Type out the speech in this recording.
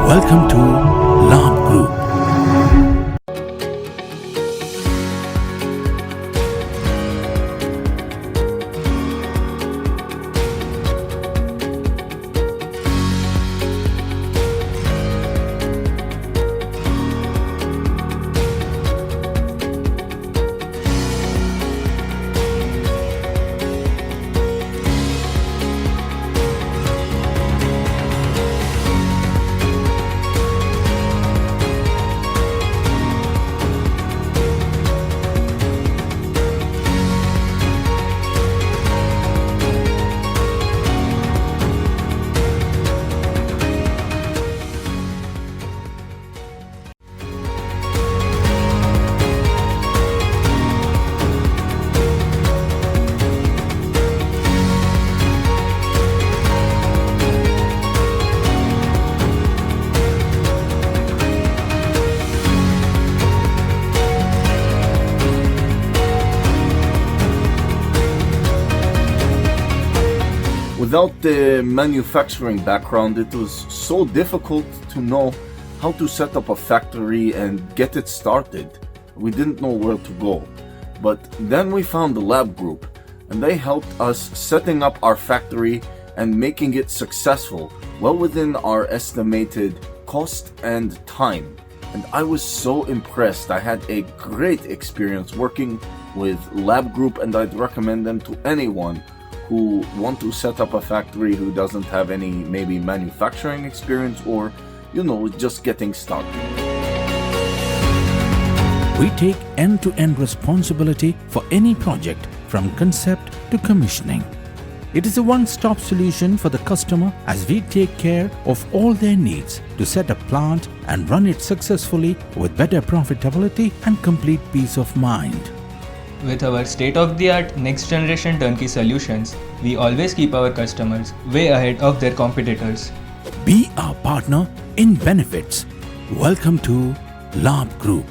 Welcome to Labh Group. Without the manufacturing background, it was so difficult to know how to set up a factory and get it started. We didn't know where to go. But then we found the Labh Group, and they helped us setting up our factory and making it successful, well within our estimated cost and time. And I was so impressed. I had a great experience working with Labh Group, and I'd recommend them to anyone who want to set up a factory who doesn't have any maybe manufacturing experience or, just getting started. We take end-to-end responsibility for any project from concept to commissioning. It is a one-stop solution for the customer as we take care of all their needs to set a plant and run it successfully with better profitability and complete peace of mind. With our state-of-the-art next-generation turnkey solutions, we always keep our customers way ahead of their competitors. Be our partner in benefits. Welcome to Labh Group.